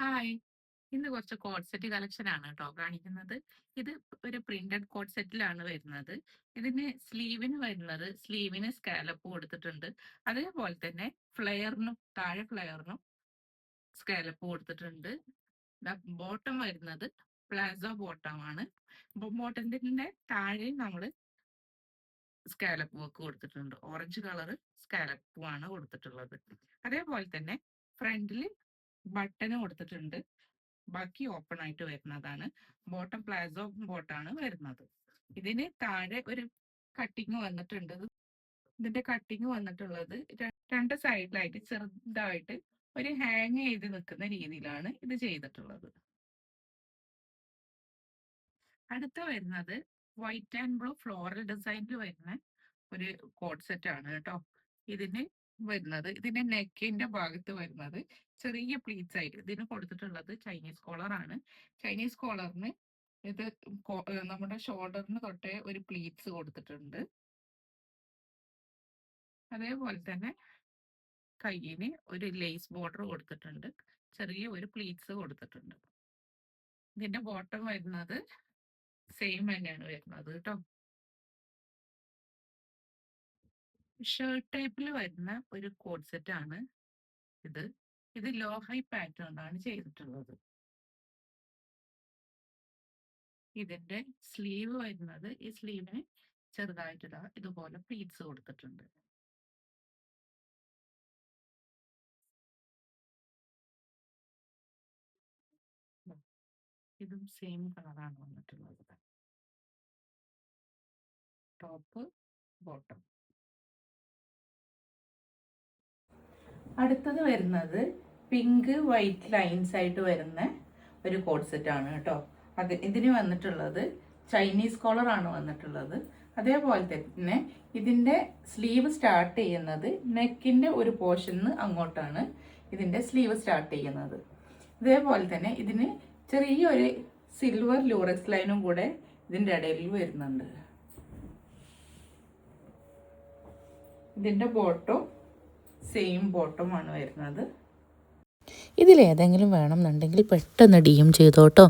Hi. ഇന്ന് കുറച്ച് code set collection ആണ് കേട്ടോ കാണിക്കുന്നത്. ഇത് ഒരു പ്രിന്റഡ് കോഡ് സെറ്റിലാണ് വരുന്നത്. ഇതിന് സ്ലീവിന് സ്കാലപ്പ് കൊടുത്തിട്ടുണ്ട്. അതേപോലെ തന്നെ താഴെ ഫ്ലെയറിനും സ്കാലപ്പ് കൊടുത്തിട്ടുണ്ട്. ബോട്ടം വരുന്നത് പ്ലാസോ ബോട്ടമാണ്. ബോട്ടത്തിന്റെ താഴെ നമ്മൾ സ്കാലപ്പ് വർക്ക് കൊടുത്തിട്ടുണ്ട്. ഓറഞ്ച് കളർ സ്കാലപ്പും ആണ് കൊടുത്തിട്ടുള്ളത്. അതേപോലെ തന്നെ ഫ്രണ്ടിൽ ബട്ടൺ കൊടുത്തിട്ടുണ്ട്. ബാക്കി ഓപ്പൺ ആയിട്ട് വരുന്നതാണ്. ബോട്ടം പ്ലാസോ ബോട്ടാണ് വരുന്നത്. ഇതിന് താഴെ ഒരു കട്ടിങ് വന്നിട്ടുണ്ട്. ഇതിന്റെ കട്ടിങ് വന്നിട്ടുള്ളത് രണ്ട് സൈഡിലായിട്ട് ചെറുതായിട്ട് ഒരു ഹാങ് ചെയ്ത് നിൽക്കുന്ന രീതിയിലാണ് ഇത് ചെയ്തിട്ടുള്ളത്. അടുത്ത വരുന്നത് വൈറ്റ് ആൻഡ് ബ്ലൂ ഫ്ലോറൽ ഡിസൈനിൽ വരുന്ന ഒരു കോഡ് സെറ്റ് ആണ് കേട്ടോ. ഇതിന്റെ നെക്കിന്റെ ഭാഗത്ത് വരുന്നത് ചെറിയ പ്ലീറ്റ്സ് ആയിട്ട് ഇതിന് കൊടുത്തിട്ടുള്ളത് ചൈനീസ് കോളർ ആണ്. ചൈനീസ് കോളറിന് ഇത് നമ്മുടെ ഷോൾഡറിന് തൊട്ടേ ഒരു പ്ലീറ്റ്സ് കൊടുത്തിട്ടുണ്ട്. അതേപോലെ തന്നെ കയ്യിന് ഒരു ലേസ് ബോർഡർ കൊടുത്തിട്ടുണ്ട്. ചെറിയ ഒരു പ്ലീറ്റ്സ് കൊടുത്തിട്ടുണ്ട്. ഇതിന്റെ ബോട്ടം വരുന്നത് സെയിം തന്നെയാണ് വരുന്നത് കേട്ടോ. ഷർട്ട് ടൈപ്പിൽ വരുന്ന ഒരു കോഡ് സെറ്റ് ആണ് ഇത്. ഇത് ലോ ഹൈ പാറ്റേൺ ആണ് ചെയ്തിട്ടുള്ളത്. ഇതിന്റെ സ്ലീവ് വരുന്നത് ഈ സ്ലീവിന് ചെറുതായിട്ട് ഇതുപോലെ പ്ലീറ്റ്സ് കൊടുത്തിട്ടുണ്ട്. ഇതും സെയിം കളറാണ് വന്നിട്ടുള്ളത്. Top bottom. അടുത്തത് വരുന്നത് പിങ്ക് വൈറ്റ് ലൈൻസ് ആയിട്ട് വരുന്ന ഒരു കോഡ് സെറ്റ് ആണ് കേട്ടോ. ഇതിന് വന്നിട്ടുള്ളത് ചൈനീസ് കോളർ ആണ് വന്നിട്ടുള്ളത്. അതേപോലെ തന്നെ ഇതിന്റെ സ്ലീവ് സ്റ്റാർട്ട് ചെയ്യുന്നത് നെക്കിന്റെ ഒരു പോർഷന് അങ്ങോട്ടാണ് ഇതിന്റെ സ്ലീവ് സ്റ്റാർട്ട് ചെയ്യുന്നത്. അതേപോലെ തന്നെ ഇതിന് ചെറിയൊരു സിൽവർ ലൂറക്സ് ലൈനും കൂടെ ഇതിന്റെ ഇടയിൽ വരുന്നുണ്ട്. ഇതിന്റെ ബോട്ടം സെയിം ബോട്ടമാണ് വരുന്നത്. ഇതിലേതെങ്കിലും വേണമെന്നുണ്ടെങ്കിൽ പെട്ടെന്ന് DM ചെയ്തോട്ടോ.